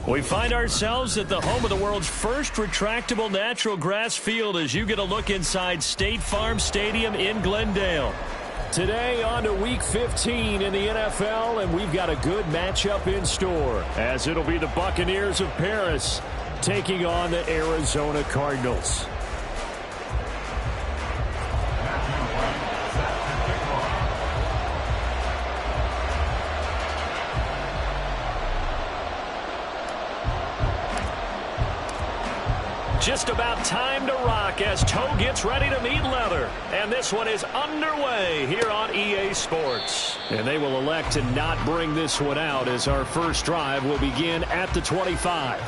We find ourselves at the home of the world's first retractable natural grass field as you get a look inside State Farm Stadium in Glendale. Today on to Week 15 in the NFL, and we've got a good matchup in store as it'll be the Buccaneers of Paris taking on the Arizona Cardinals. Just about time to rock as toe gets ready to meet leather. And this one is underway here on EA Sports. And they will elect to not bring this one out as our first drive will begin at the 25.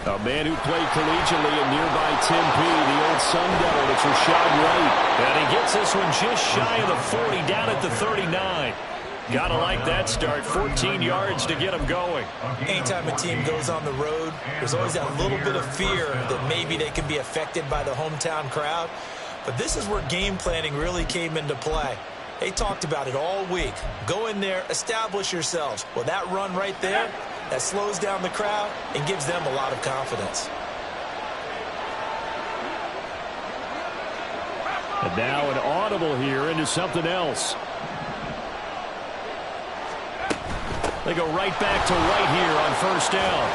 A man who played collegiately in nearby Tempe, the old Sun Devil, it's Rashad White. And he gets this one just shy of the 40, down at the 39. Gotta like that start, 14 yards to get him going. Anytime a team goes on the road, there's always that little bit of fear that maybe they can be affected by the hometown crowd. But this is where game planning really came into play. They talked about it all week. Go in there, establish yourselves. Well, that run right there, that slows down the crowd and gives them a lot of confidence. And now an audible here into something else. They go right back to White here on first down.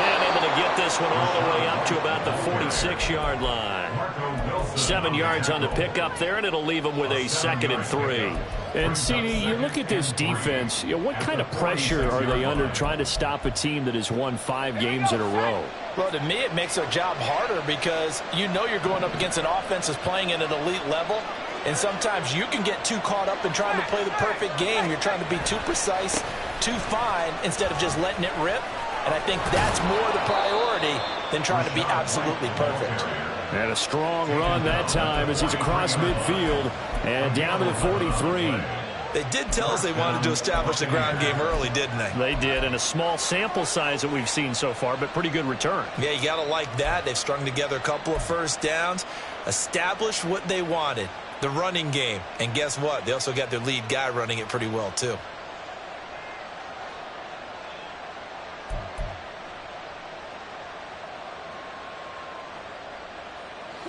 And able to get this one all the way up to about the 46-yard line. 7 yards on the pickup there, and it'll leave them with a 2nd and 3. And, CD, you look at this defense, what kind of pressure are they under trying to stop a team that has won 5 games in a row? Well, to me, it makes their job harder because you know you're going up against an offense that's playing at an elite level. And sometimes you can get too caught up in trying to play the perfect game. You're trying to be too precise, too fine, instead of just letting it rip. And I think that's more the priority than trying to be absolutely perfect. And a strong run that time as he's across midfield and down to the 43. They did tell us they wanted to establish the ground game early, didn't they? They did, and a small sample size that we've seen so far, but pretty good return. Yeah, you got to like that. They've strung together a couple of first downs, established what they wanted, the running game. And guess what? They also got their lead guy running it pretty well, too.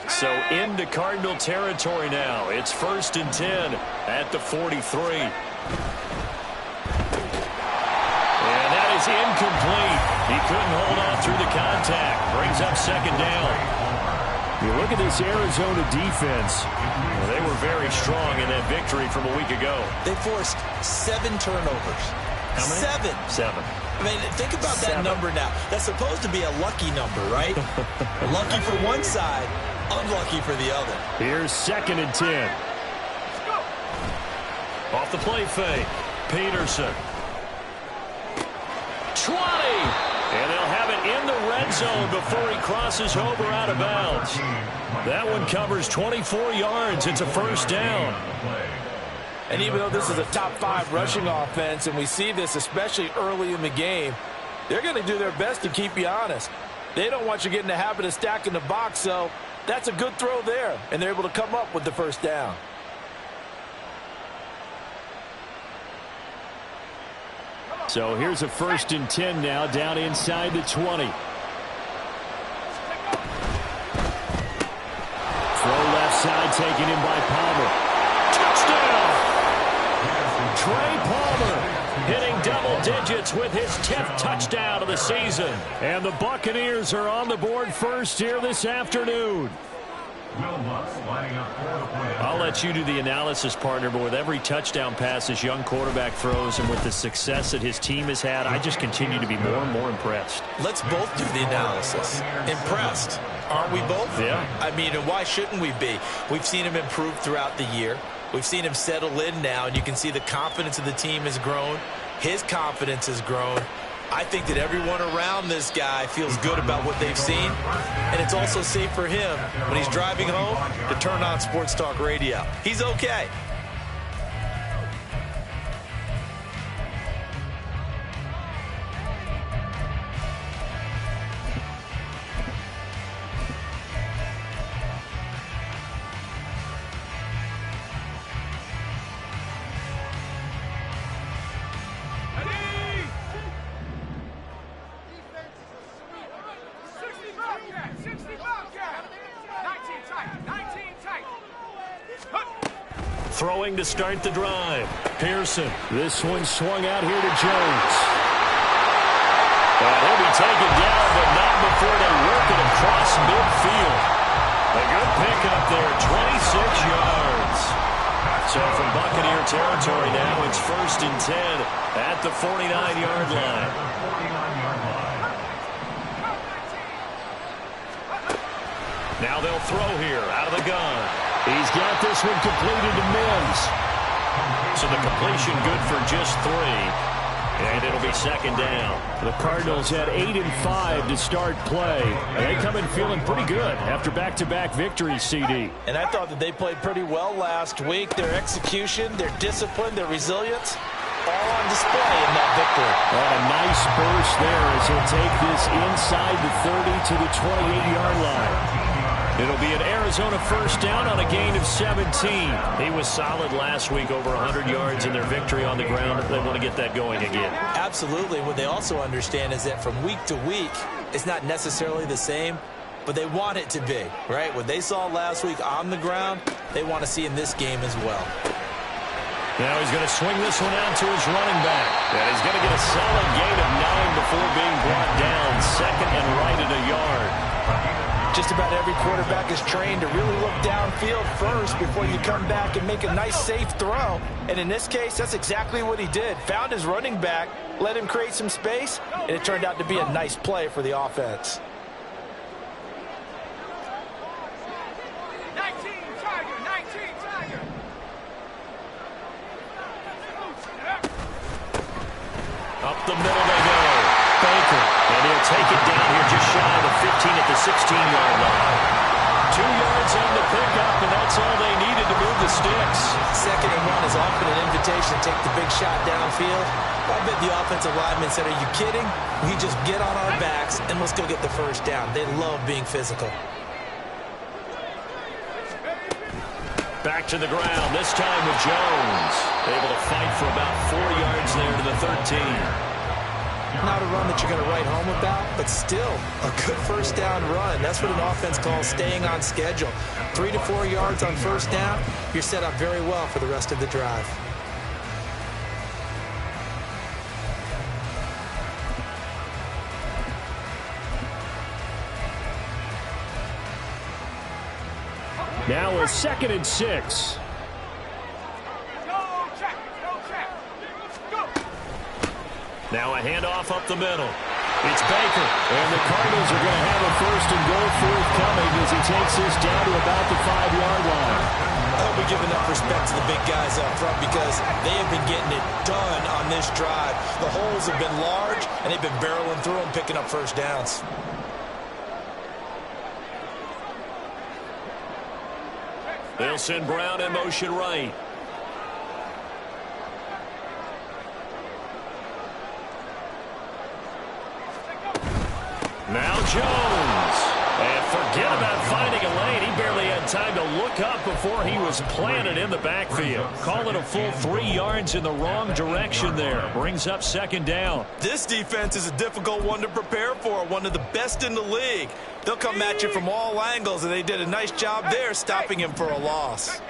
So into Cardinal territory now. It's 1st and 10 at the 43. And that is incomplete. He couldn't hold on through the contact. Brings up 2nd down. You look at this Arizona defense. Well, they were very strong in that victory from a week ago. They forced 7 turnovers. How many? 7. I mean, think about that number now. That's supposed to be a lucky number, right? Lucky for one side, unlucky for the other. Here's 2nd and 10. Off the play fake. Peterson. 20. And they'll have it in the red zone before he crosses over out of bounds. That one covers 24 yards. It's a 1st down. And even though this is a top 5 rushing offense, and we see this especially early in the game, they're going to do their best to keep you honest. They don't want you getting the habit of stacking the box, so that's a good throw there, and they're able to come up with the 1st down. So here's a 1st and 10 now down inside the 20. Throw left side taken in by Palmer. Touchdown! Trey Palmer hitting double digits with his 10th touchdown of the season. And the Buccaneers are on the board first here this afternoon. I'll let you do the analysis, partner, but with every touchdown pass this young quarterback throws and with the success that his team has had, I just continue to be more and more impressed. Let's both do the analysis. Impressed. Aren't we both? Yeah. I mean, and why shouldn't we be? We've seen him improve throughout the year. We've seen him settle in now, and you can see the confidence of the team has grown. His confidence has grown. I think that everyone around this guy feels good about what they've seen, and it's also safe for him when he's driving home to turn on Sports Talk Radio. He's okay. Throwing to start the drive. Pearson. This one swung out here to Jones. And he'll be taken down, but not before they work it across midfield. A good pickup there, 26 yards. So from Buccaneer territory now, it's 1st and 10 at the 49-yard line. Now they'll throw here out of the gun. He's got this one completed to Mims. So the completion good for just 3. And it'll be 2nd down. The Cardinals had 8 and 5 to start play. And they come in feeling pretty good after back-to-back victories, CD. And I thought that they played pretty well last week. Their execution, their discipline, their resilience, all on display in that victory. And a nice burst there as he'll take this inside the 30 to the 28-yard line. It'll be an Arizona 1st down on a gain of 17. He was solid last week, over 100 yards in their victory on the ground. They want to get that going again. Absolutely. What they also understand is that from week to week, it's not necessarily the same, but they want it to be, right? What they saw last week on the ground, they want to see in this game as well. Now he's going to swing this one out to his running back. And he's going to get a solid gain of 9 before being brought down. 2nd and right at a yard. Just about every quarterback is trained to really look downfield first before you come back and make a nice, safe throw. And in this case, that's exactly what he did. Found his running back, let him create some space, and it turned out to be a nice play for the offense. 19 Tiger. Up the middle they go. Baker. And he'll take it down here just shy of the 15 at the 16-yard line. 2 yards on the pickup, and that's all they needed to move the sticks. 2nd and 1 is often an invitation to take the big shot downfield. I bet the offensive lineman said, "Are you kidding? We just get on our backs and let's go get the 1st down." They love being physical. Back to the ground, this time with Jones. Able to fight for about 4 yards there to the 13. Not a run that you're going to write home about, but still a good 1st down run. That's what an offense calls staying on schedule. 3 to 4 yards on 1st down, you're set up very well for the rest of the drive. Now a 2nd and 6. Now a handoff up the middle. It's Baker. And the Cardinals are going to have a 1st and goal forthcoming as he takes this down to about the 5-yard line. I'll be giving enough respect to the big guys up front because they have been getting it done on this drive. The holes have been large, and they've been barreling through them, picking up 1st downs. They'll send Brown in motion right. Now Jones. And forget about finding a lane. He barely had time to look up before he was planted in the backfield. Call it a full 3 yards in the wrong direction there. Brings up 2nd down. This defense is a difficult one to prepare for, one of the best in the league. They'll come at you from all angles, and they did a nice job there stopping him for a loss.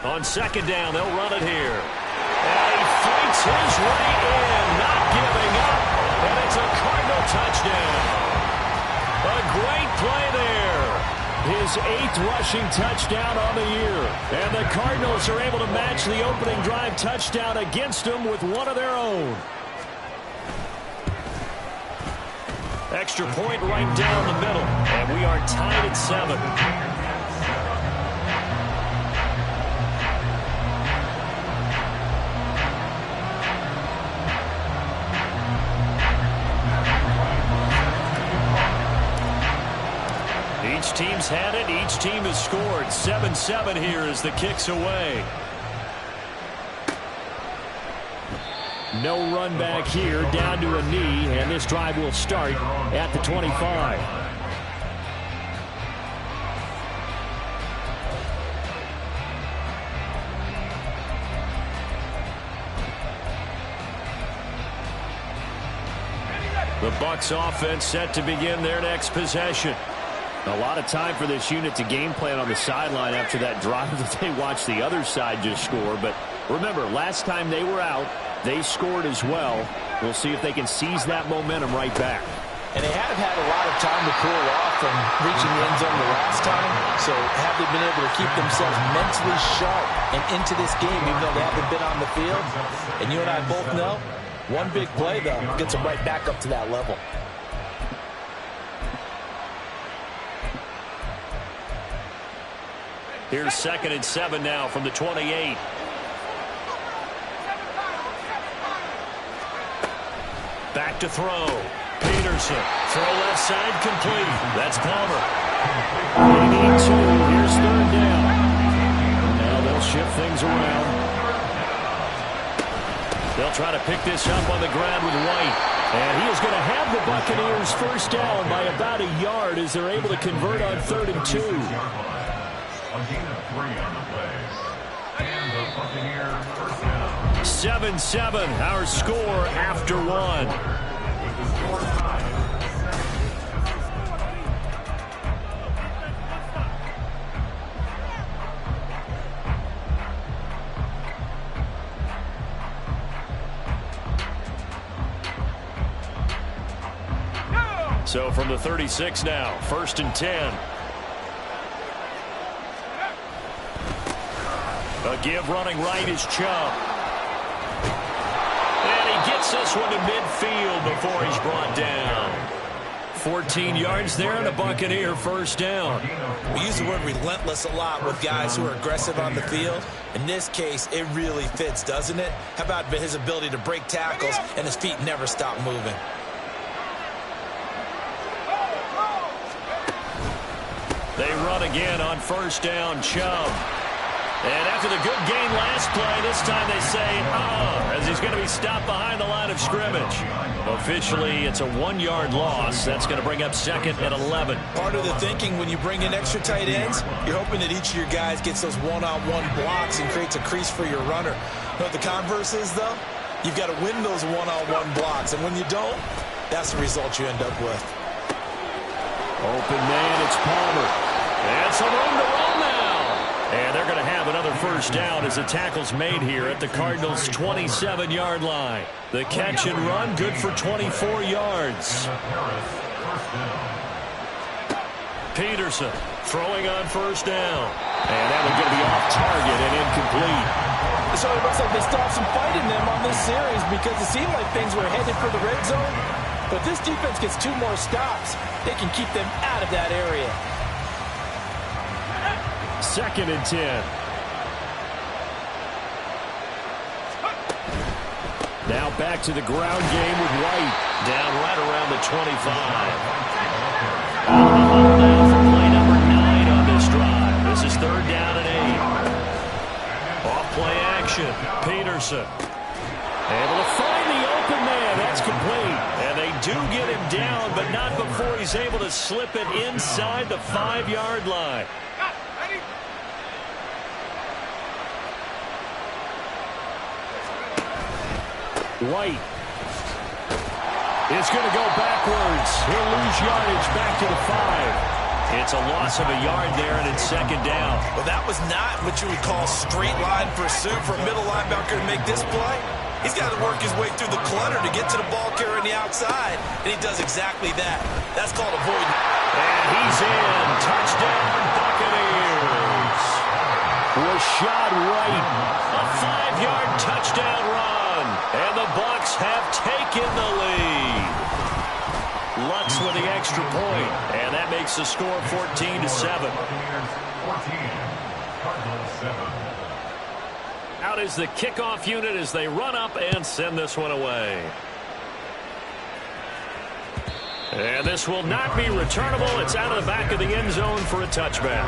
On 2nd down, they'll run it here. And he fights his way in, not giving up. And it's a Cardinal touchdown. A great play there. His 8th rushing touchdown on the year. And the Cardinals are able to match the opening drive touchdown against them with one of their own. Extra point right down the middle. And we are tied at 7. Each team's had it. Each team has scored. 7-7 here as the kick's away. No run back here, down to a knee, and this drive will start at the 25. The Bucs offense set to begin their next possession. A lot of time for this unit to game plan on the sideline after that drive that they watched the other side just score. But remember, last time they were out, they scored as well. We'll see if they can seize that momentum right back. And they have had a lot of time to cool off from reaching the end zone the last time. So have they been able to keep themselves mentally sharp and into this game, even though they haven't been on the field? And you and I both know, one big play, though, gets them right back up to that level. Here's 2nd and 7 now from the 28. Back to throw. Peterson. Throw left side complete. That's Palmer. They need 2. Here's 3rd down. Now they'll shift things around. They'll try to pick this up on the ground with White. And he is going to have the Buccaneers first down by about a yard as they're able to convert on 3rd and 2. A gain of 3 on the play. And the Buccaneers first down. 7-7, our score after 1. So from the 36 now, 1st and 10. A give running right is Chubb. And he gets this one to midfield before he's brought down. 14 yards there and a Buccaneer first down. We use the word relentless a lot with guys who are aggressive on the field. In this case, it really fits, doesn't it? How about his ability to break tackles and his feet never stop moving? They run again on first down, Chubb. And after the good game last play, this time they say, as he's going to be stopped behind the line of scrimmage. Officially, it's a 1-yard loss. That's going to bring up 2nd and 11. Part of the thinking when you bring in extra tight ends, you're hoping that each of your guys gets those one-on-one blocks and creates a crease for your runner. You know what the converse is, though? You've got to win those one-on-one blocks, and when you don't, that's the result you end up with. Open man, it's Palmer. And some room to run now. And they're going to have another first down as the tackle's made here at the Cardinals' 27-yard line. The catch and run, good for 24 yards. Peterson throwing on first down. And that one's going to be off target and incomplete. So it looks like they still have some fight in them on this series because it seemed like things were headed for the red zone. But this defense gets 2 more stops. They can keep them out of that area. 2nd and 10. Now back to the ground game with White. Down right around the 25. Now for play number 9 on this drive. This is 3rd down and 8. Off play action. Peterson. Able to find the open man. That's complete. And they do get him down, but not before he's able to slip it inside the 5-yard line. White is going to go backwards. He'll lose yardage back to the 5. It's a loss of a yard there, and it's 2nd down. Well, that was not what you would call straight line pursuit for a middle linebacker to make this play. He's got to work his way through the clutter to get to the ball carrier on the outside, and he does exactly that. That's called avoiding. And he's in. Touchdown, Buccaneers. Rashad White, a 5-yard touchdown run. And the Bucs have taken the lead. Lutz with the extra point, and that makes the score 14-7. Out is the kickoff unit as they run up and send this one away. And this will not be returnable. It's out of the back of the end zone for a touchback.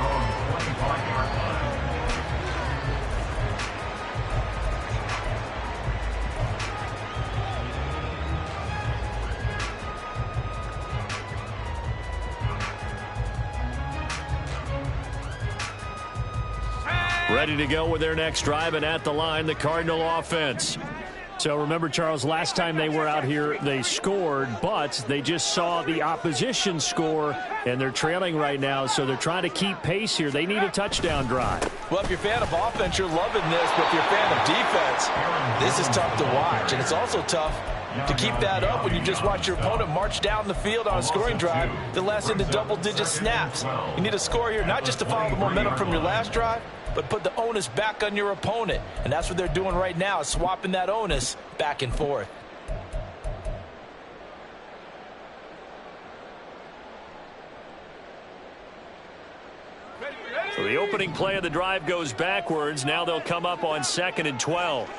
Ready to go with their next drive, and at the line, the Cardinal offense. So remember, Charles, last time they were out here, they scored, but they just saw the opposition score, and they're trailing right now, so they're trying to keep pace here. They need a touchdown drive. Well, if you're a fan of offense, you're loving this, but if you're a fan of defense, this is tough to watch, and it's also tough to keep that up when you just watch your opponent march down the field on a scoring drive that lasts into double-digit snaps. You need a score here, not just to follow the momentum from your last drive, but put the onus back on your opponent. And that's what they're doing right now, swapping that onus back and forth. So the opening play of the drive goes backwards. Now they'll come up on 2nd and 12.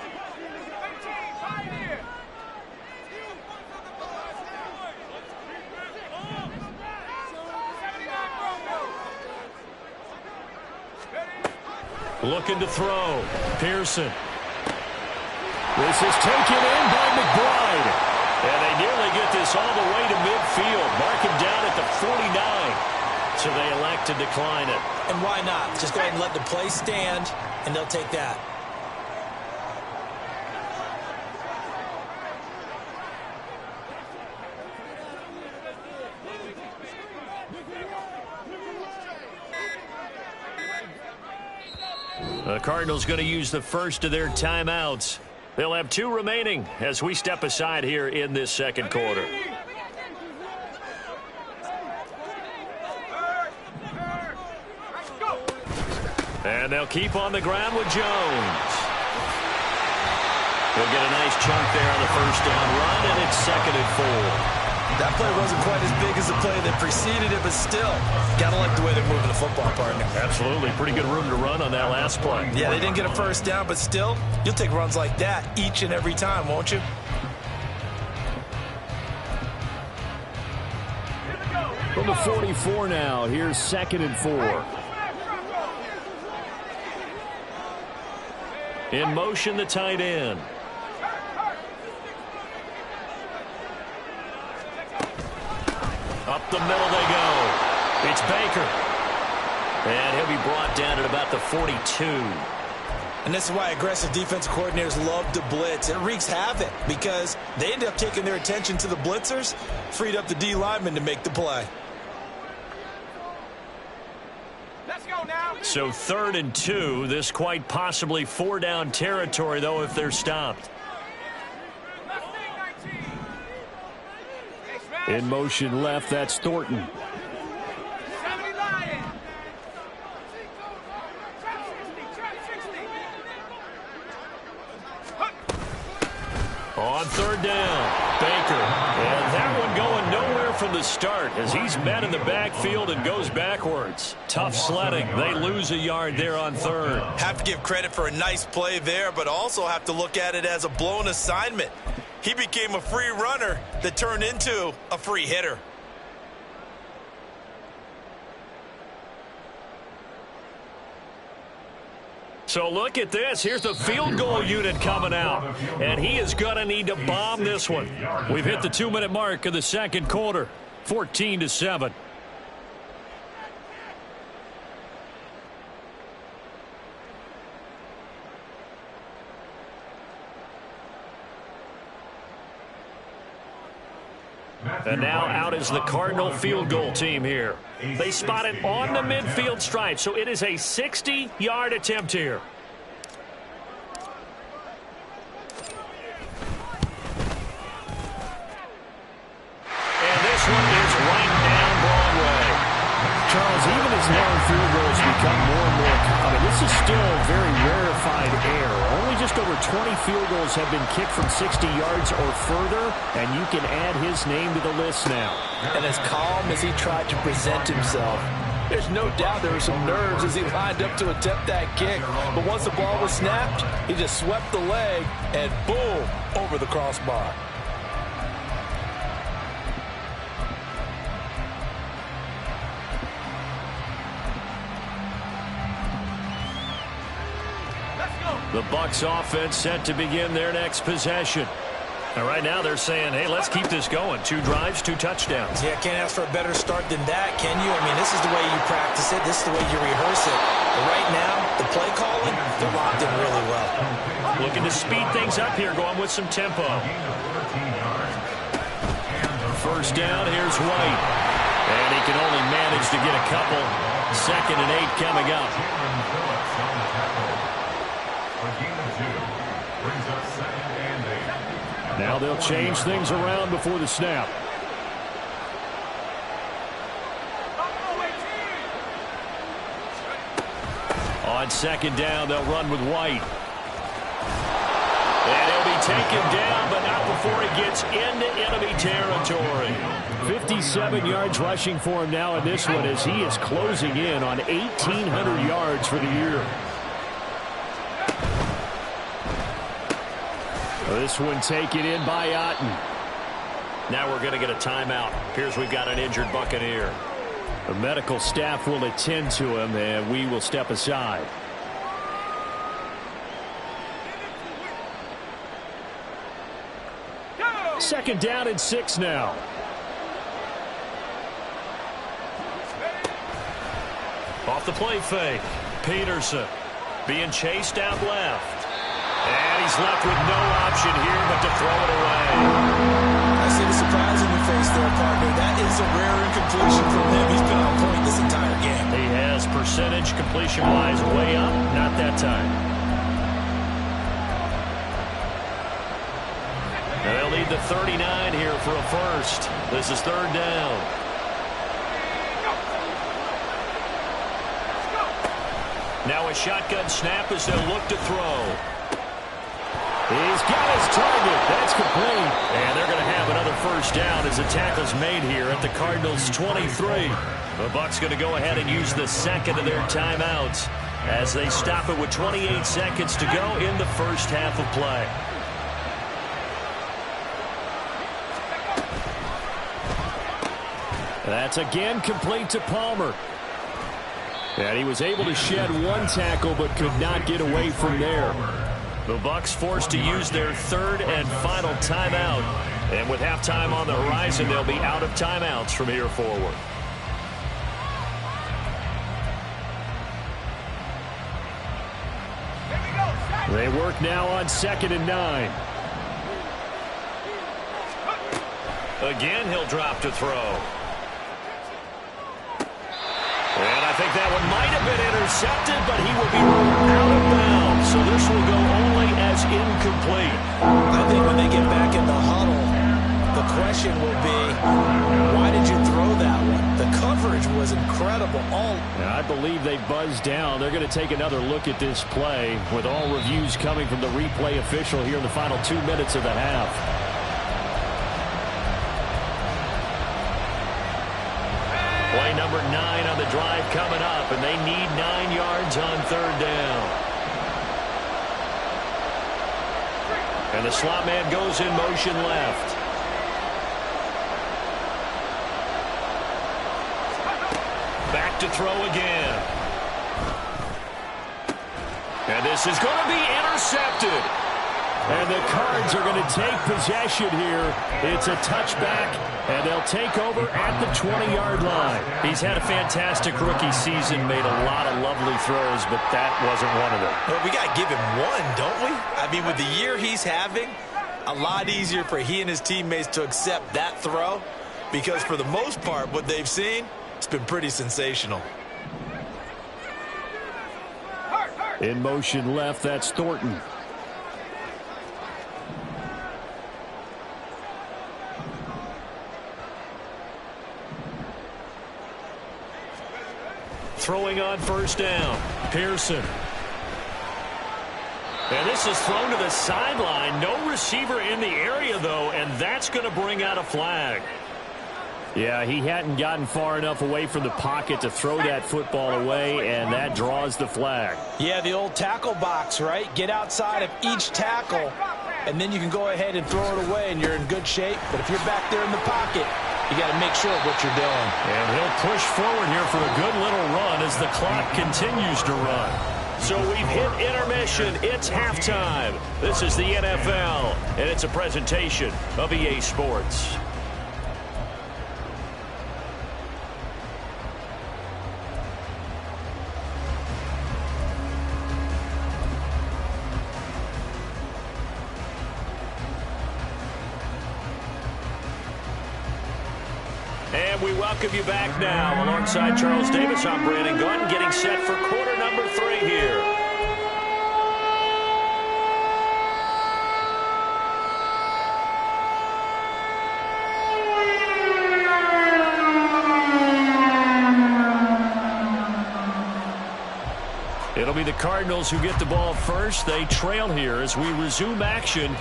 Looking to throw. Pearson. This is taken in by McBride. And they nearly get this all the way to midfield. Mark him down at the 49. So they elect to decline it. And why not? Just go ahead and let the play stand, and they'll take that. The Cardinals going to use the first of their timeouts. They'll have 2 remaining as we step aside here in this second quarter. And they'll keep on the ground with Jones. He'll get a nice chunk there on the first down run, and it's 2nd and 4. That play wasn't quite as big as the play that preceded it, but still, gotta like the way they're moving the football, partner. Absolutely. Pretty good room to run on that last play. Yeah, they didn't get a first down, but still, you'll take runs like that each and every time, won't you? From the 44 now, here's 2nd and 4. In motion, the tight end. Up the middle they go. It's Baker. And he'll be brought down at about the 42. And this is why aggressive defensive coordinators love to blitz. It wreaks havoc because they end up taking their attention to the blitzers, freed up the D lineman to make the play. Let's go now. So 3rd and 2. This quite possibly 4-down territory, though, if they're stopped. In motion left, that's Thornton. 70 Lions. On 3rd down, Baker. And that one going nowhere from the start as he's met in the backfield and goes backwards. Tough sledding. They lose a yard there on 3rd. Have to give credit for a nice play there, but also have to look at it as a blown assignment. He became a free runner that turned into a free hitter. So look at this. Here's the field goal unit coming out. And he is going to need to bomb this one. We've hit the 2-minute mark of the second quarter. 14-7. And now out is the Cardinal field goal team here. They spot it on the midfield stripe, so it is a 60-yard attempt here. And this one is right down Broadway. Charles, even as long field goals become more and more common, this this is still very rarefied air. Only just over 20 field goals have been kicked from 60 yards or further, and you can add his name to the list now. And as calm as he tried to present himself, there's no doubt there were some nerves as he lined up to attempt that kick. But once the ball was snapped, he just swept the leg and boom, over the crossbar. The Bucs offense set to begin their next possession. And right now they're saying, hey, let's keep this going. 2 drives, 2 touchdowns. Yeah, can't ask for a better start than that, can you? I mean, this is the way you practice it. This is the way you rehearse it. But right now, the play calling, they're locked in really well. Looking to speed things up here, going with some tempo. First down, here's White. And he can only manage to get a couple. 2nd and 8 coming up. Now they'll change things around before the snap. On 2nd down, they'll run with White. And he'll be taken down, but not before he gets into enemy territory. 57 yards rushing for him now in this one as he is closing in on 1,800 yards for the year. This one taken in by Otten. Now we're going to get a timeout. Appears we've got an injured Buccaneer. The medical staff will attend to him, and we will step aside. Go! 2nd down and 6 now. Off the play fake. Peterson being chased out left. And he's left with no option here but to throw it away. I see the surprise in your face there, partner. That is a rare incompletion from him. He's been on point this entire game. He has percentage completion-wise way up. Not that time. And they'll need the 39 here for a first. This is 3rd down. Now a shotgun snap as they'll look to throw. He's got his target. That's complete. And they're going to have another first down as the tackle's made here at the Cardinals' 23. The Bucs going to go ahead and use the 2nd of their timeouts as they stop it with 28 seconds to go in the first half of play. That's again complete to Palmer. And he was able to shed 1 tackle but could not get away from there. The Bucs forced to use their 3rd and final timeout. And with halftime on the horizon, they'll be out of timeouts from here forward. They work now on 2nd and 9. Again, he'll drop to throw. And I think that one might have been intercepted, but he will be out of bounds. So this will go only as incomplete. I think when they get back in the huddle, the question will be, why did you throw that one? The coverage was incredible. I believe they buzzed down. They're going to take another look at this play with all reviews coming from the replay official here in the final 2 minutes of the half. Play number 9 on the drive coming up, and they need 9 yards on 3rd down. And the slot man goes in motion left. Back to throw again. And this is going to be intercepted. And the Cards are going to take possession here. It's a touchback, and they'll take over at the 20-yard line. He's had a fantastic rookie season, made a lot of lovely throws, but that wasn't one of them. Well, we got to give him one, don't we? I mean, with the year he's having, a lot easier for he and his teammates to accept that throw because for the most part, what they've seen, it's been pretty sensational. In motion left, that's Thornton. Throwing on 1st down. Pearson And this is thrown to the sideline. No receiver in the area, though, and that's going to bring out a flag. Yeah, he hadn't gotten far enough away from the pocket to throw that football away, and that draws the flag. Yeah, the old tackle box, right? Get outside of each tackle, and then you can go ahead and throw it away, and you're in good shape. But if you're back there in the pocket, you got to make sure of what you're doing. And he'll push forward here for a good little run as the clock continues to run. So we've hit intermission. It's halftime. This is the NFL, and it's a presentation of EA Sports. And we welcome you back now. Alongside Charles Davis, I'm Brandon Gunn, getting set for quarter number 3 here. It'll be the Cardinals who get the ball first. They trail here as we resume action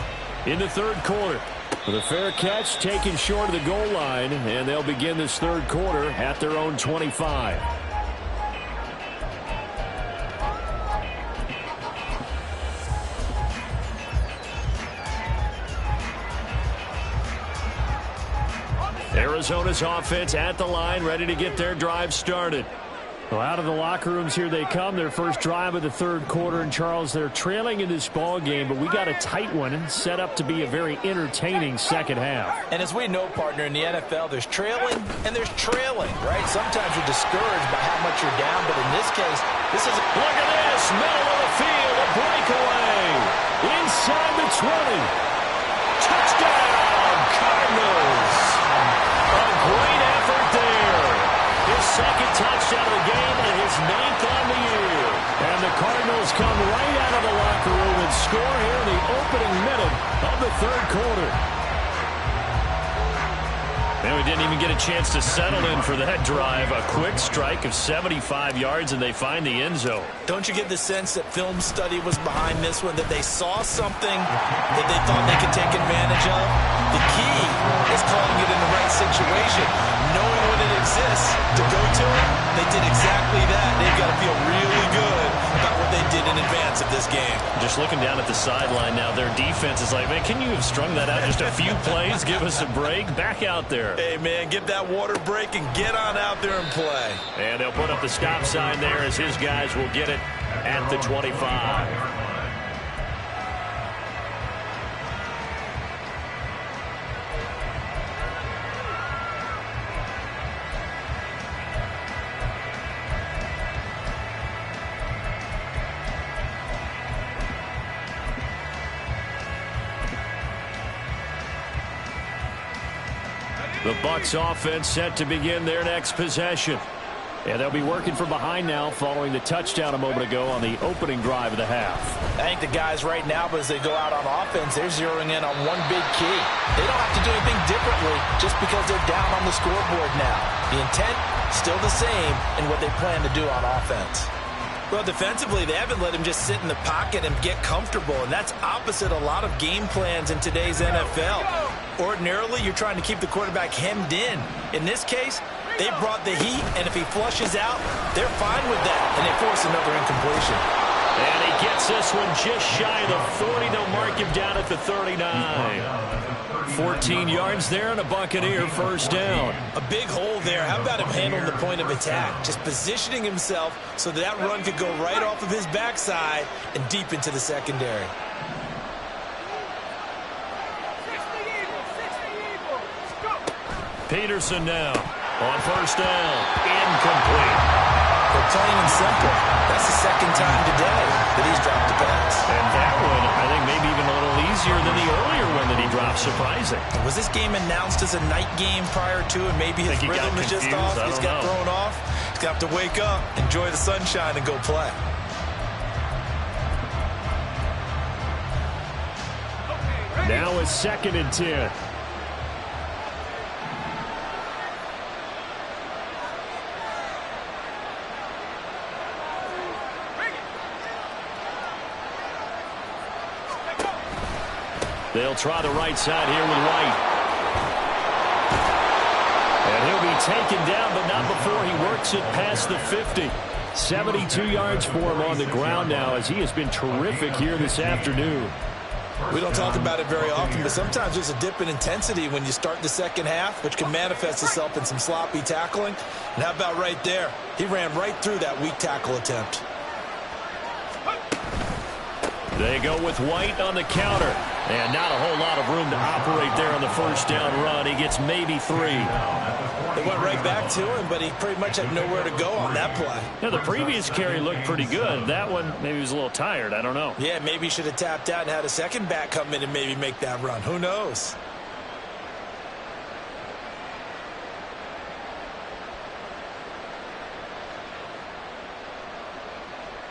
in the third quarter. With a fair catch taken short of the goal line, and they'll begin this third quarter at their own 25. Arizona's offense at the line, ready to get their drive started. Well, out of the locker rooms here they come. Their first drive of the third quarter. And, Charles, they're trailing in this ball game, but we got a tight one set up to be a very entertaining second half. And as we know, partner, in the NFL, there's trailing and there's trailing, right? Sometimes you're discouraged by how much you're down, but in this case, this is... Look at this, middle of the field, a breakaway. Inside the 20. Touchdown, Cardinals. A great effort there. His second touchdown of the game and his 9th on the year. And the Cardinals come right out of the locker room and score here in the opening minute of the third quarter. And we didn't even get a chance to settle in for that drive. A quick strike of 75 yards, and they find the end zone. Don't you get the sense that film study was behind this one, that they saw something that they thought they could take advantage of? The key is calling it in the right situation. Knowing when it exists to go to it, they did exactly that. They've got to feel really good about what they did in advance of this game. Just looking down at the sideline now, their defense is like, man, can you have strung that out just a few plays? Give us a break. Back out there. Hey, man, get that water break and get on out there and play. And they'll put up the stop sign there as his guys will get it at the 25. The Bucs offense set to begin their next possession. And they'll be working from behind now following the touchdown a moment ago on the opening drive of the half. I think the guys right now, but as they go out on offense, they're zeroing in on one big key. They don't have to do anything differently just because they're down on the scoreboard now. The intent, still the same in what they plan to do on offense. Well, defensively, they haven't let him just sit in the pocket and get comfortable, and that's opposite a lot of game plans in today's NFL. Ordinarily, you're trying to keep the quarterback hemmed in. In this case, they brought the heat, and if he flushes out, they're fine with that, and they force another incompletion. And he gets this one just shy of the 40. They'll mark him down at the 39. 14 yards there and a Buccaneer first down. A big hole there. How about him handling the point of attack? Just positioning himself so that run could go right off of his backside and deep into the secondary. Peterson now on first down. Incomplete. But plain and simple, that's the second time today that he's dropped a pass. And that one, I think, maybe even a little easier than the earlier one that he dropped. Surprising. Was this game announced as a night game prior to, and maybe his rhythm was just off? He's got thrown off. He's got to wake up, enjoy the sunshine, and go play. Now it's 2nd and 10. They'll try the right side here with White. And he'll be taken down, but not before he works it past the 50. 72 yards for him on the ground now, as he has been terrific here this afternoon. We don't talk about it very often, but sometimes there's a dip in intensity when you start the second half, which can manifest itself in some sloppy tackling. And how about right there? He ran right through that weak tackle attempt. They go with White on the counter. And not a whole lot of room to operate there on the first down run. He gets maybe 3. They went right back to him, but he pretty much had nowhere to go on that play. Now, the previous carry looked pretty good. That one, maybe he was a little tired. I don't know. Yeah, maybe he should have tapped out and had a second back come in and maybe make that run. Who knows?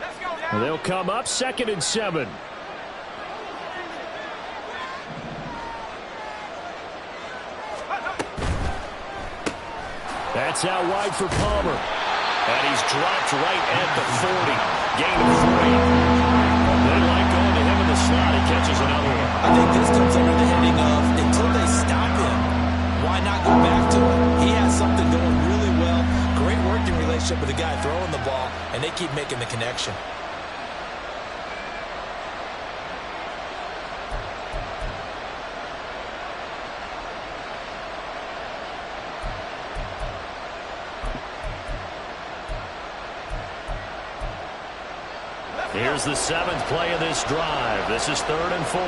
Let's go now. They'll come up 2nd and 7. That's out wide for Palmer. And he's dropped right at the 40. Gain of 3. They like going to him in the slot. He catches another one. I think this comes under the heading of, until they stop him, why not go back to him? He has something going really well. Great working relationship with the guy throwing the ball, and they keep making the connection. Here's the 7th play of this drive. This is 3rd and 4.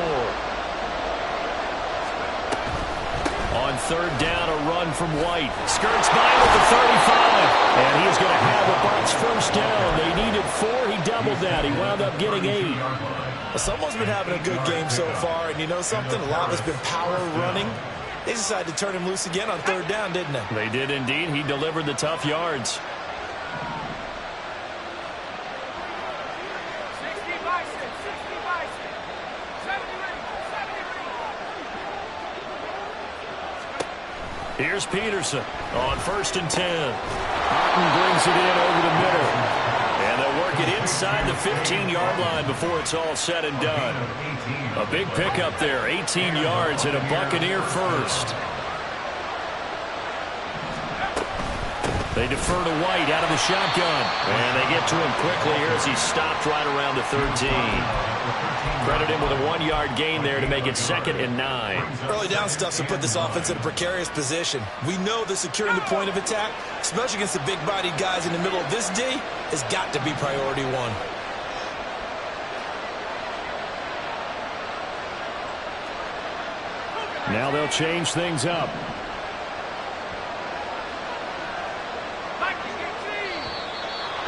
On 3rd down, a run from White. Skirts by with the 35. And he's going to have a Bucs first down. They needed 4. He doubled that. He wound up getting 8. Well, someone's been having a good game so far, and you know something? A lot of it's been power running. They decided to turn him loose again on 3rd down, didn't they? They did indeed. He delivered the tough yards. 60 by 6, 60 by 6. 70 ready, 70 ready. Here's Peterson on 1st and 10. Martin brings it in over the middle. And they'll work it inside the 15-yard line before it's all said and done. A big pickup there, 18 yards and a Buccaneer first. They defer to White out of the shotgun. And they get to him quickly here as he stopped right around the 13. Credit him with a 1-yard gain there to make it 2nd and 9. Early down stuff to put this offense in a precarious position. We know that securing the point of attack, especially against the big-bodied guys in the middle of this D, has got to be priority 1. Now they'll change things up.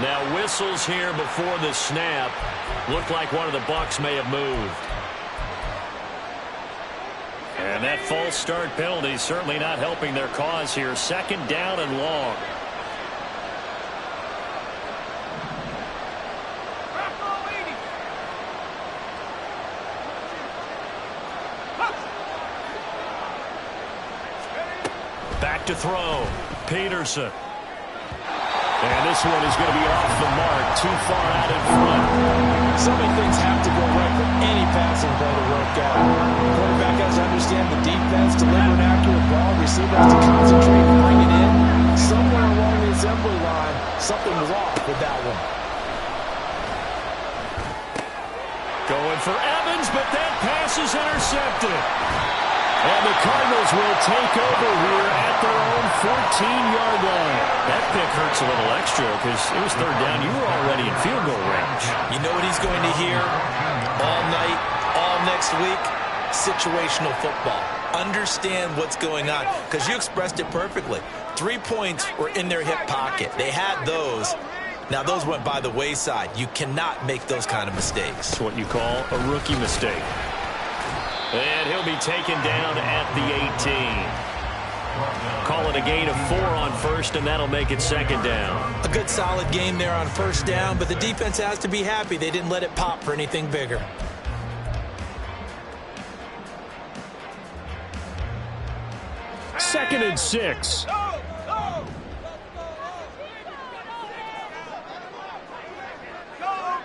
Now whistles here before the snap. Looked like one of the Bucs may have moved. And that false start penalty certainly not helping their cause here. 2nd down and long. Back to throw. Peterson. And this one is going to be off the mark, too far out in front. So many things have to go right for any passing play to work out. Quarterback has to understand the defense, deliver an accurate ball, receiver has to concentrate and bring it in. Somewhere along the assembly line, something was off with that one. Going for Evans, but that pass is intercepted. And the Cardinals will take over here at their own 14-yard line. That pick hurts a little extra because it was 3rd down. You were already in field goal range. You know what he's going to hear all night, all next week? Situational football. Understand what's going on, because you expressed it perfectly. 3 points were in their hip pocket. They had those. Now, those went by the wayside. You cannot make those kind of mistakes. It's what you call a rookie mistake. And he'll be taken down at the 18. Call it a gain of 4 on 1st, and that'll make it 2nd down. A good solid game there on 1st down, but the defense has to be happy they didn't let it pop for anything bigger. Second and 6. Go,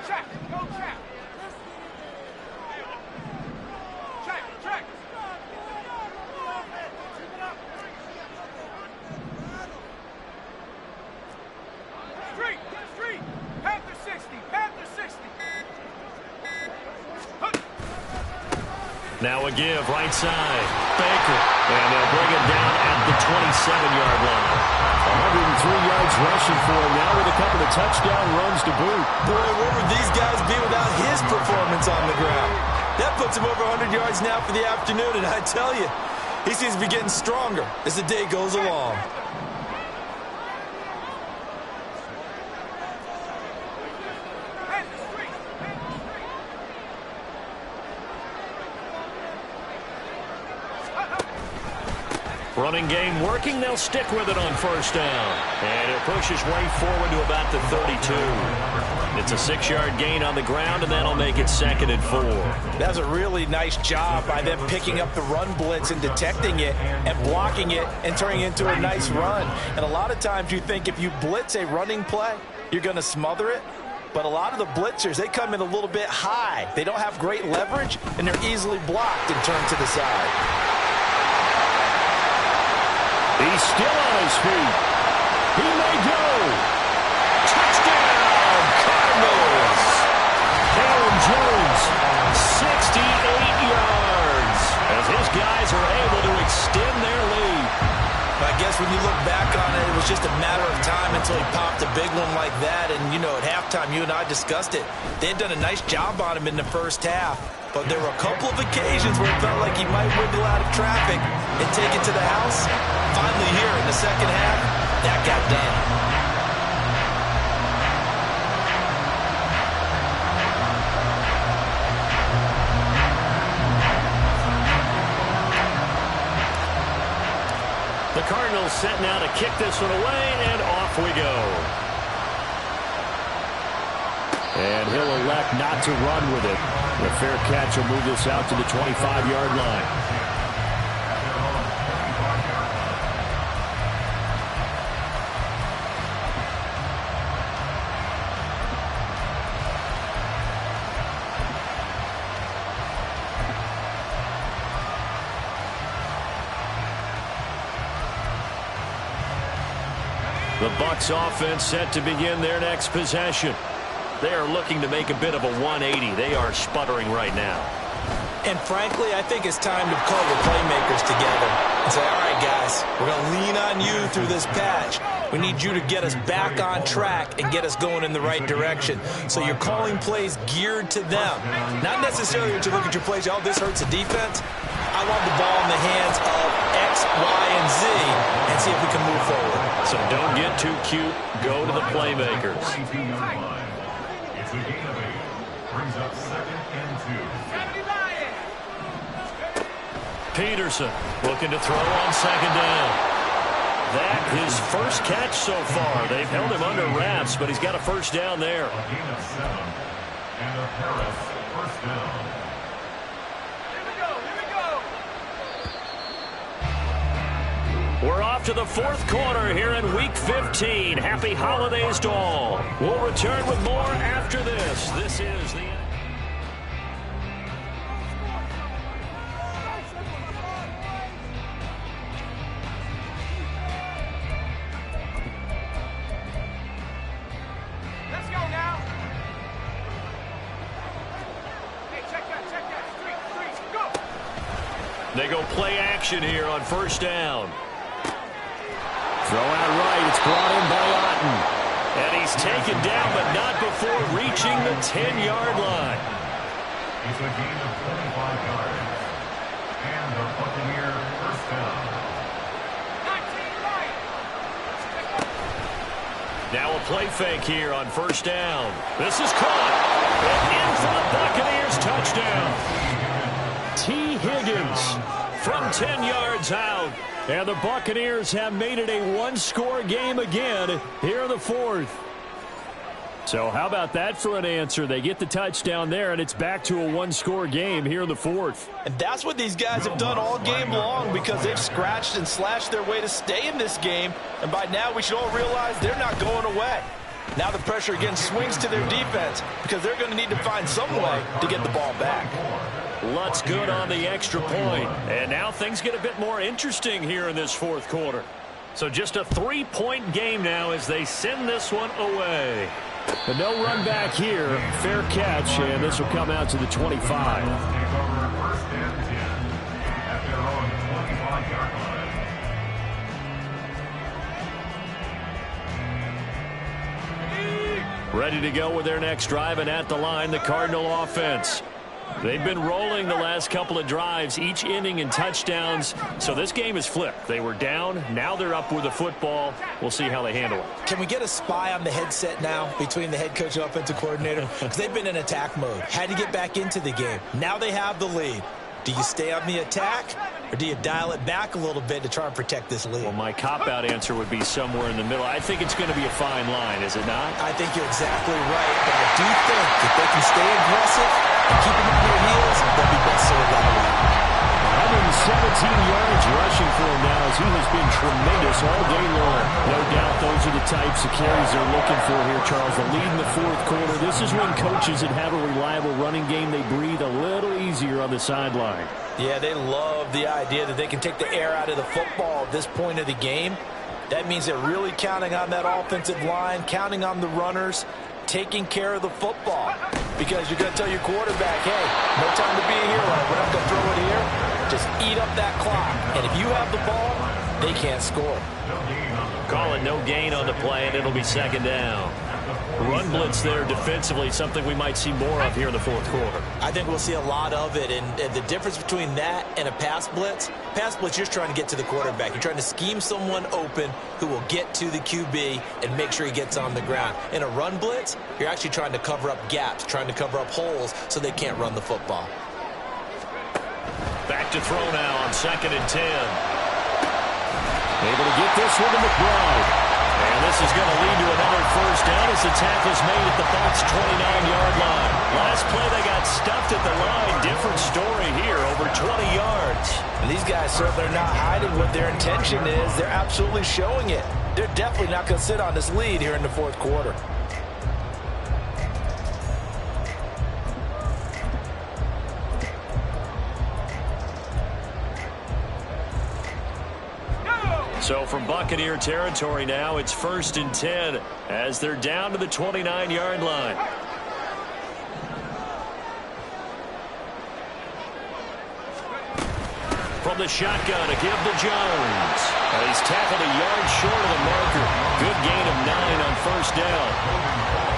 check. Check. Now a give, right side. Baker. And they'll bring it down at the 27-yard line. 103 yards rushing for him now with a couple of touchdown runs to boot. Boy, where would these guys be without his performance on the ground? That puts him over 100 yards now for the afternoon, and I tell you, he seems to be getting stronger as the day goes along. Running game working. They'll stick with it on first down. And it pushes way forward to about the 32. It's a 6-yard gain on the ground, and that'll make it 2nd and 4. That's a really nice job by them picking up the run blitz and detecting it and blocking it and turning it into a nice run. And a lot of times you think if you blitz a running play, you're going to smother it. But a lot of the blitzers, they come in a little bit high. They don't have great leverage, and they're easily blocked and turned to the side. He's still on his feet. He may go. Touchdown, Cardinals. Aaron Jones, 68 yards, as his guys are able to extend their lead. I guess when you look back on it, it was just a matter of time until he popped a big one like that. And, you know, at halftime, you and I discussed it. They had done a nice job on him in the first half. But there were a couple of occasions where it felt like he might wiggle out of traffic and take it to the house. Finally here in the second half, that got done. The Cardinals set now to kick this one away, and off we go. And he'll elect not to run with it. The fair catch will move this out to the 25-yard line. The Bucs offense set to begin their next possession. They are looking to make a bit of a 180. They are sputtering right now. And frankly, I think it's time to call the playmakers together and say, all right, guys, we're going to lean on you through this patch. We need you to get us back on track and get us going in the right direction. So you're calling plays geared to them. Not necessarily that you look at your plays, oh, this hurts the defense. I want the ball in the hands of X, Y, and Z and see if we can move forward. So don't get too cute. Go to the playmakers. It's a gain of 8. Brings up 2nd and 2. Peterson looking to throw on 2nd down. That his first catch so far. They've held him under wraps, but he's got a first down there. A gain of 7. And a Harris first down. We're off to the 4th quarter here in Week 15. Happy holidays to all. We'll return with more after this. This is the... Let's go now. Hey, check that. Three, go. They go play action here on first down. Throw out right. It's brought in by Otten. And he's taken down, but not before reaching the 10-yard line. It's a gain of 25 yards. And the Buccaneer first down. 19 right. Now a play fake here on first down. This is caught. And in for the Buccaneers touchdown. T. Higgins from 10 yards out. And the Buccaneers have made it a one-score game again here in the 4th. So how about that for an answer? They get the touchdown there, and it's back to a one-score game here in the 4th. And that's what these guys have done all game long because they've scratched and slashed their way to stay in this game. And by now we should all realize they're not going away. Now the pressure again swings to their defense because they're going to need to find some way to get the ball back. Lutz good on the extra point. And now things get a bit more interesting here in this 4th quarter. So just a 3-point game now as they send this one away. But no run back here. Fair catch, and this will come out to the 25. First and 10 at their own 25-yard line. Ready to go with their next drive, and at the line, the Cardinal offense. They've been rolling the last couple of drives, each inning in touchdowns. So this game is flipped. They were down. Now they're up with the football. We'll see how they handle it. Can we get a spy on the headset now between the head coach and offensive coordinator? Because they've been in attack mode. Had to get back into the game. Now they have the lead. Do you stay on the attack, or do you dial it back a little bit to try and protect this lead? Well, my cop-out answer would be somewhere in the middle. I think it's going to be a fine line, is it not? I think you're exactly right, but I do think if they can stay aggressive and keep them on their heels, they'll be best served that way. 117 yards rushing for him now as he has been tremendous all day long. No doubt those are the types of carries they're looking for here, Charles. The lead in the fourth quarter. This is when coaches that have a reliable running game, they breathe a little easier on the sideline. Yeah, they love the idea that they can take the air out of the football at this point of the game. That means they're really counting on that offensive line, counting on the runners, taking care of the football. Because you're going to tell your quarterback, hey, no time to be a hero. We're not going to throw it here. Just eat up that clock. And if you have the ball, they can't score. Call it no gain on the play, and it'll be second down. Run blitz there defensively, something we might see more of here in the fourth quarter. I think we'll see a lot of it, and the difference between that and a pass blitz, you're just trying to get to the quarterback. You're trying to scheme someone open who will get to the QB and make sure he gets on the ground. In a run blitz, you're actually trying to cover up gaps, trying to cover up holes so they can't run the football. Back to throw now on 2nd and 10. Able to get this one to McBride. And this is going to lead to another first down as the tackle's made at the Bucs' 29-yard line. Last play, they got stuffed at the line. Different story here, over 20 yards. And these guys certainly are not hiding what their intention is. They're absolutely showing it. They're definitely not going to sit on this lead here in the fourth quarter. So from Buccaneer territory now, it's 1st and 10 as they're down to the 29-yard line. From the shotgun, a give to Jones. And he's tackled a yard short of the marker. Good gain of 9 on first down.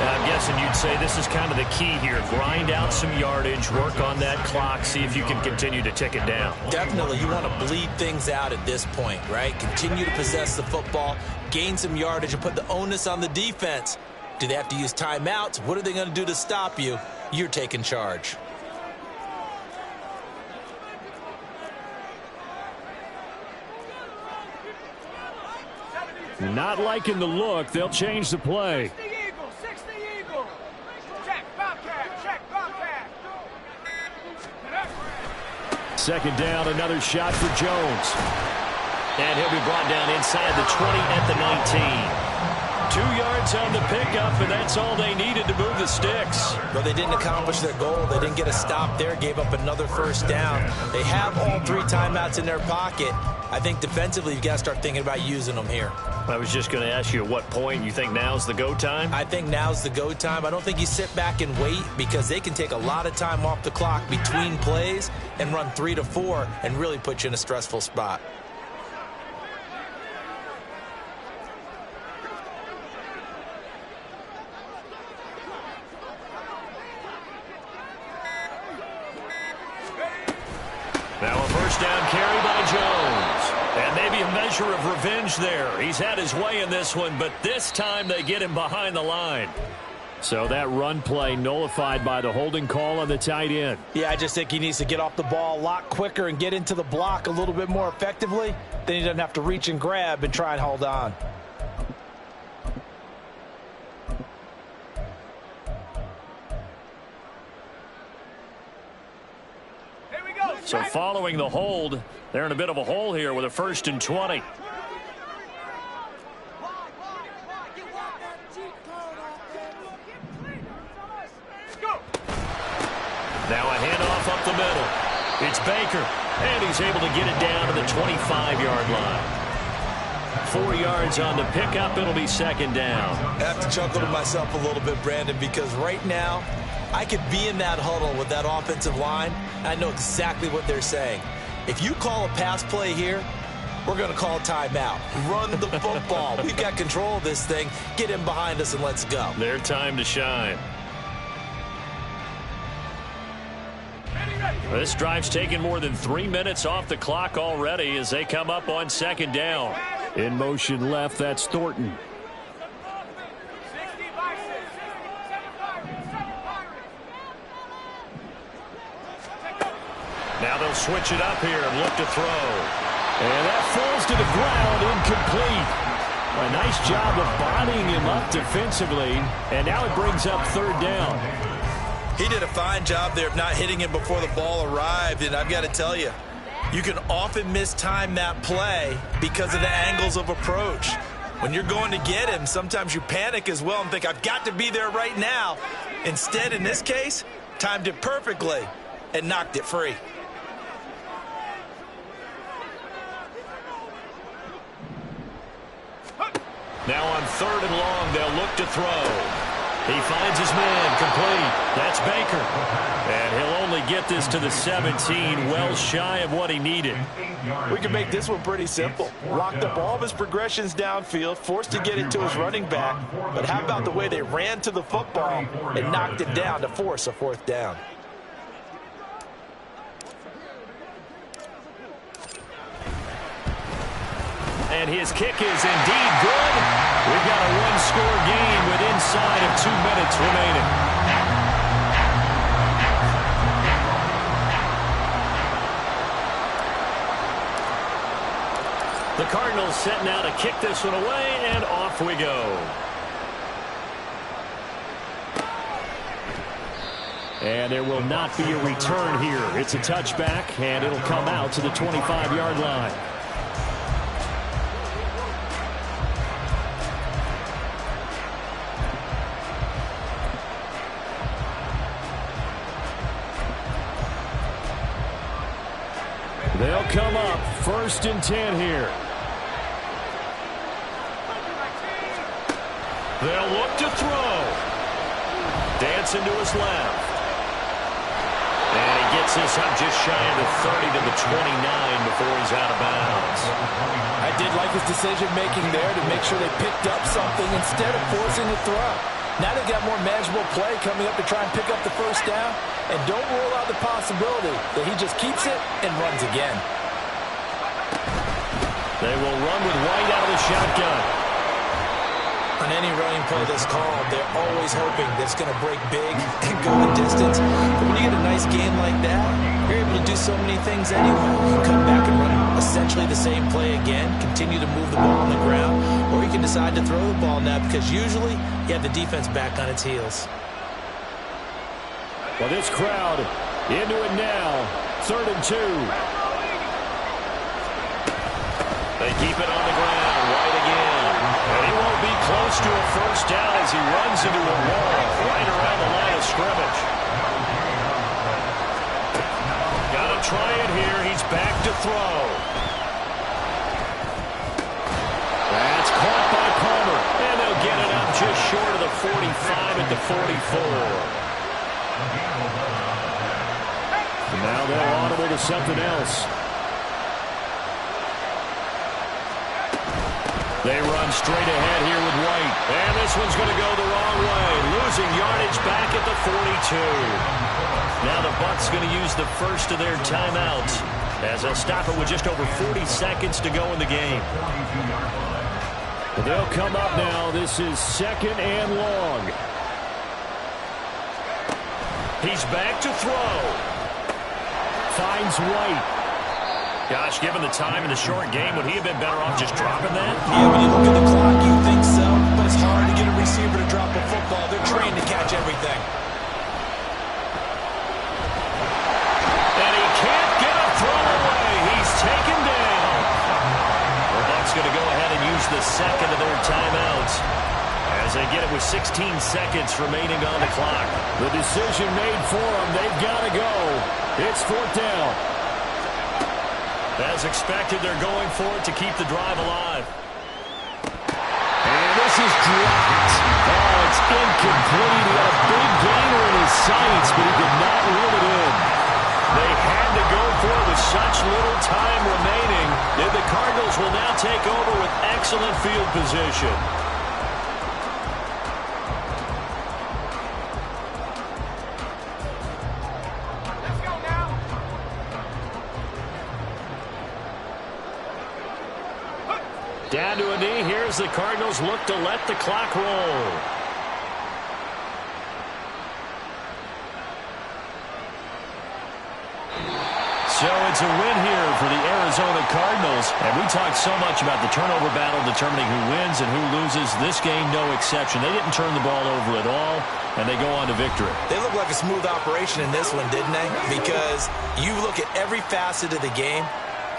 I'm guessing you'd say this is kind of the key here. Grind out some yardage, work on that clock, see if you can continue to tick it down. Definitely. You want to bleed things out at this point, right? Continue to possess the football, gain some yardage, and put the onus on the defense. Do they have to use timeouts? What are they going to do to stop you? You're taking charge. Not liking the look. They'll change the play. 60 Eagle. Check, Bobcat. Check, Bobcat. Second down, another shot for Jones. And he'll be brought down inside the 20 at the 19. 2 yards on the pickup, and that's all they needed to move the sticks. But they didn't accomplish their goal. They didn't get a stop there, gave up another first down. They have all 3 timeouts in their pocket. I think defensively you've got to start thinking about using them here. I was just going to ask you at what point you think now's the go time? I think now's the go time. I don't think you sit back and wait because they can take a lot of time off the clock between plays and run 3 to 4 and really put you in a stressful spot. Now a first down carry by Jones. And maybe a measure of revenge there. He's had his way in this one, but this time they get him behind the line. So that run play nullified by the holding call on the tight end. Yeah, I just think he needs to get off the ball a lot quicker and get into the block a little bit more effectively. Then he doesn't have to reach and grab and try and hold on. So following the hold, they're in a bit of a hole here with a 1st and 20. Now a handoff up the middle. It's Baker, and he's able to get it down to the 25-yard line. 4 yards on the pickup. It'll be second down. I have to chuckle to myself a little bit, Brandon, because right now I could be in that huddle with that offensive line. I know exactly what they're saying. If you call a pass play here, we're going to call timeout. Run the football. We've got control of this thing. Get in behind us and let's go. Their time to shine. This drive's taken more than 3 minutes off the clock already as they come up on second down. In motion left, that's Thornton. Now they'll switch it up here and look to throw. And that falls to the ground, incomplete. A nice job of bodying him up defensively, and now it brings up third down. He did a fine job there of not hitting him before the ball arrived, and I've got to tell you, you can often mistime that play because of the angles of approach. When you're going to get him, sometimes you panic as well and think, I've got to be there right now. Instead, in this case, timed it perfectly and knocked it free. Now on third and long, they'll look to throw. He finds his man, complete. That's Baker. And he'll only get this to the 17, well shy of what he needed. We can make this one pretty simple. Locked up all of his progressions downfield, forced to get it to his running back. But how about the way they ran to the football and knocked it down to force a fourth down? And his kick is indeed good. We've got a one-score game with inside of 2 minutes remaining. The Cardinals set now to kick this one away, and off we go. And there will not be a return here. It's a touchback, and it'll come out to the 25-yard line. They'll come up 1st and 10 here. They'll look to throw. Dancing to his left. And he gets this up just shy of the 30 to the 29 before he's out of bounds. I did like his decision-making there to make sure they picked up something instead of forcing the throw. Now they've got more manageable play coming up to try and pick up the first down. And don't rule out the possibility that he just keeps it and runs again. They will run with White out of the shotgun. On any running play that's called, they're always hoping that it's going to break big and go the distance. But when you get a nice game like that, you're able to do so many things anyway. You come back and run essentially the same play again, continue to move the ball on the ground, or you can decide to throw the ball now because usually you have the defense back on its heels. Well, this crowd into it now. 3rd and 2. They keep it on the ground. White again. And he won't be close to a first down as he runs into a wall right around the line of scrimmage. Got to try it here. He's back to throw. That's caught by Palmer. And they'll get it up just short of the 45 at the 44. And now they're audible to something else. They run straight ahead here with White. And this one's going to go the wrong way. Losing yardage back at the 42. Now the Bucs going to use the first of their timeouts as they'll stop it with just over 40 seconds to go in the game. They'll come up now. This is 2nd and long. He's back to throw. Finds White. Gosh, given the time in the short game, would he have been better off just dropping that? Yeah, when you look at the clock, you think so, but it's hard to get a receiver to drop a football. They're trained to catch everything. And he can't get a throw away. He's taken down. The Bucs going to go ahead and use the second of their timeouts as they get it with 16 seconds remaining on the clock. The decision made for them. They've got to go. It's 4th down. As expected, they're going for it to keep the drive alive. And this is dropped. Oh, it's incomplete. He had a big gainer in his sight. excellent field position. Let's go now. Down to a knee. Here's the Cardinals look to let the clock roll. So it's a win here for the Arizona Cardinals. And we talked so much about the turnover battle determining who wins and who loses. This game, no exception. They didn't turn the ball over at all, and they go on to victory. They look like a smooth operation in this one, didn't they? Because you look at every facet of the game,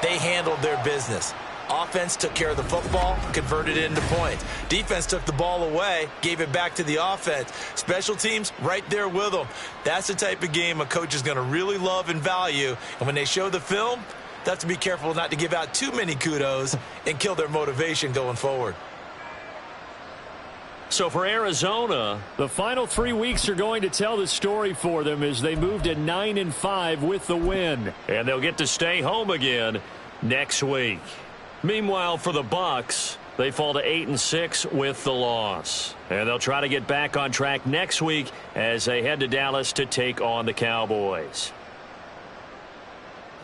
they handled their business. Offense took care of the football, converted it into points. Defense took the ball away, gave it back to the offense. Special teams, right there with them. That's the type of game a coach is going to really love and value. And when they show the film, they have to be careful not to give out too many kudos and kill their motivation going forward. So for Arizona, the final 3 weeks are going to tell the story for them as they move to 9-5 with the win. and they'll get to stay home again next week. Meanwhile, for the Bucs, they fall to 8-6 with the loss. And they'll try to get back on track next week as they head to Dallas to take on the Cowboys.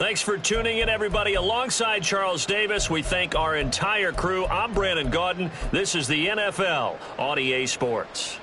Thanks for tuning in, everybody. Alongside Charles Davis, we thank our entire crew. I'm Brandon Gaudin. This is the NFL on EA Sports.